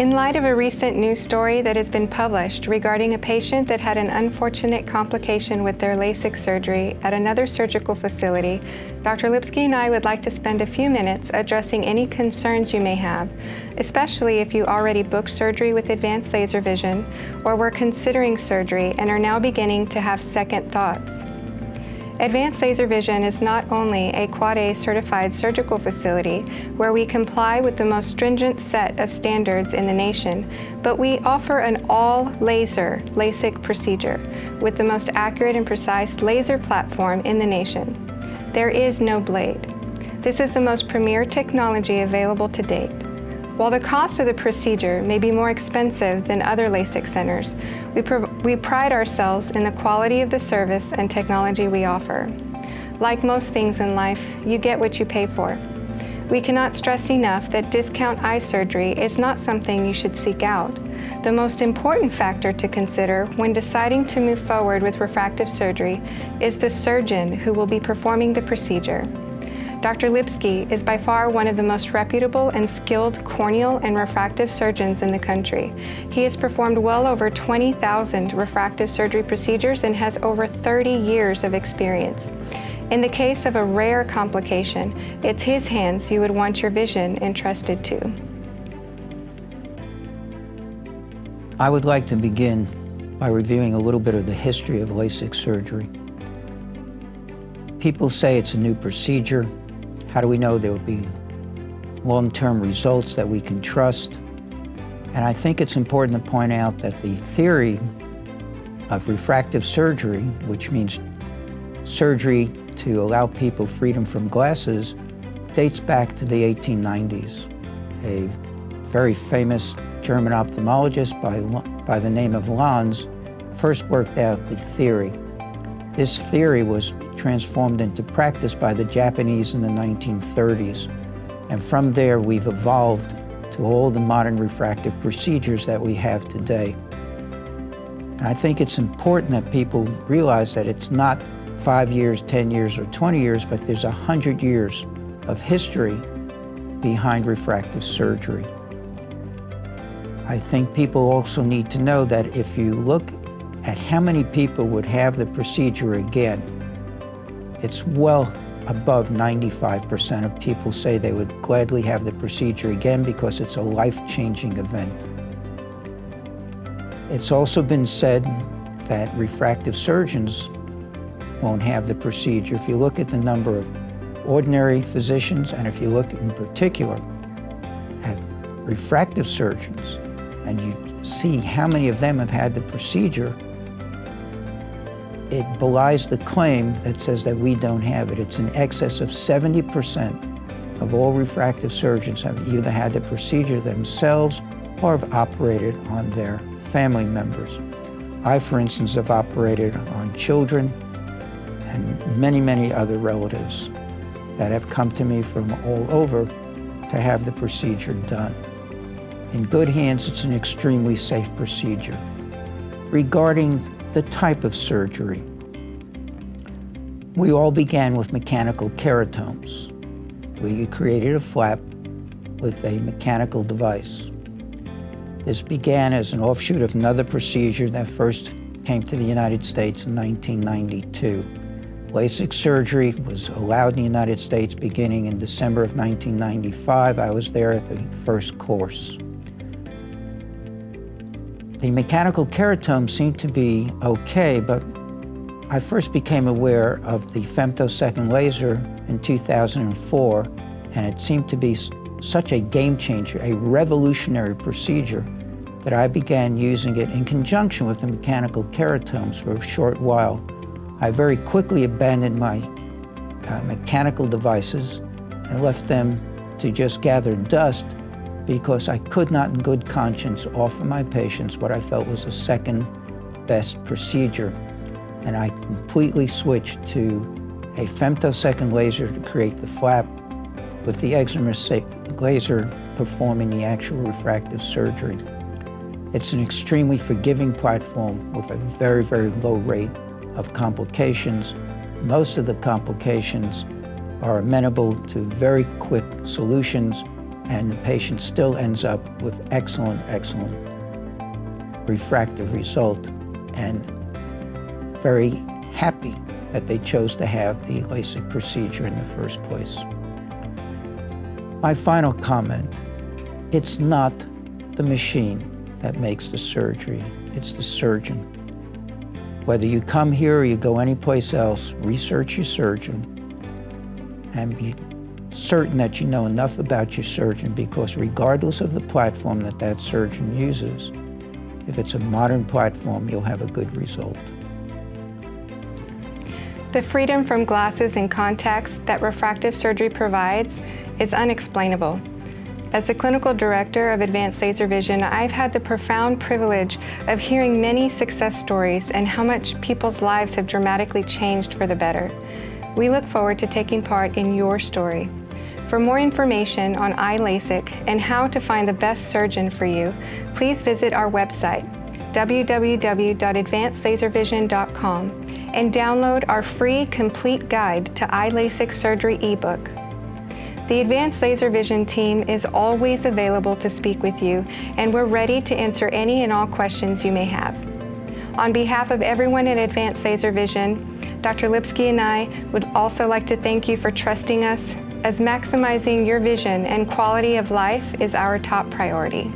In light of a recent news story that has been published regarding a patient that had an unfortunate complication with their LASIK surgery at another surgical facility, Dr. Lipsky and I would like to spend a few minutes addressing any concerns you may have, especially if you already booked surgery with advanced laser vision or were considering surgery and are now beginning to have second thoughts. Advanced Laser Vision is not only a Quad A certified surgical facility where we comply with the most stringent set of standards in the nation, but we offer an all-laser LASIK procedure with the most accurate and precise laser platform in the nation. There is no blade. This is the most premier technology available to date. While the cost of the procedure may be more expensive than other LASIK centers, we pride ourselves in the quality of the service and technology we offer. Like most things in life, you get what you pay for. We cannot stress enough that discount eye surgery is not something you should seek out. The most important factor to consider when deciding to move forward with refractive surgery is the surgeon who will be performing the procedure. Dr. Lipsky is by far one of the most reputable and skilled corneal and refractive surgeons in the country. He has performed well over 20,000 refractive surgery procedures and has over 30 years of experience. In the case of a rare complication, it's his hands you would want your vision entrusted to. I would like to begin by reviewing a little bit of the history of LASIK surgery. People say it's a new procedure. How do we know there will be long-term results that we can trust? And I think it's important to point out that the theory of refractive surgery, which means surgery to allow people freedom from glasses, dates back to the 1890s. A very famous German ophthalmologist by the name of Lanz first worked out the theory. This theory was transformed into practice by the Japanese in the 1930s. And from there, we've evolved to all the modern refractive procedures that we have today. And I think it's important that people realize that it's not 5 years, 10 years, or 20 years, but there's 100 years of history behind refractive surgery. I think people also need to know that if you look at how many people would have the procedure again, it's well above 95% of people say they would gladly have the procedure again because it's a life-changing event. It's also been said that refractive surgeons won't have the procedure. If you look at the number of ordinary physicians, and if you look in particular at refractive surgeons, and you see how many of them have had the procedure, it belies the claim that says that we don't have it. It's in excess of 70% of all refractive surgeons have either had the procedure themselves or have operated on their family members. I, for instance, have operated on children and many, many other relatives that have come to me from all over to have the procedure done. In good hands, it's an extremely safe procedure. Regarding the type of surgery, we all began with mechanical keratomes. We created a flap with a mechanical device. This began as an offshoot of another procedure that first came to the United States in 1992. LASIK surgery was allowed in the United States beginning in December of 1995. I was there at the first course. The mechanical keratome seemed to be okay, but I first became aware of the femtosecond laser in 2004, and it seemed to be such a game changer, a revolutionary procedure, that I began using it in conjunction with the mechanical keratomes for a short while. I very quickly abandoned my mechanical devices and left them to just gather dust because I could not in good conscience offer my patients what I felt was a second best procedure. And I completely switched to a femtosecond laser to create the flap, with the excimer laser performing the actual refractive surgery. It's an extremely forgiving platform with a very, very low rate of complications. Most of the complications are amenable to very quick solutions, and the patient still ends up with excellent refractive result, and very happy that they chose to have the LASIK procedure in the first place. My final comment, it's not the machine that makes the surgery, it's the surgeon. Whether you come here or you go anyplace else, research your surgeon and be certain that you know enough about your surgeon, because regardless of the platform that that surgeon uses, if it's a modern platform, you'll have a good result. The freedom from glasses and contacts that refractive surgery provides is unexplainable. As the clinical director of Advanced Laser Vision, I've had the profound privilege of hearing many success stories and how much people's lives have dramatically changed for the better. We look forward to taking part in your story. For more information on eye LASIK and how to find the best surgeon for you, please visit our website, www.advancedlaservision.com, and download our free complete guide to eye LASIK surgery ebook. The Advanced Laser Vision team is always available to speak with you, and we're ready to answer any and all questions you may have. On behalf of everyone at Advanced Laser Vision, Dr. Lipsky and I would also like to thank you for trusting us, as maximizing your vision and quality of life is our top priority.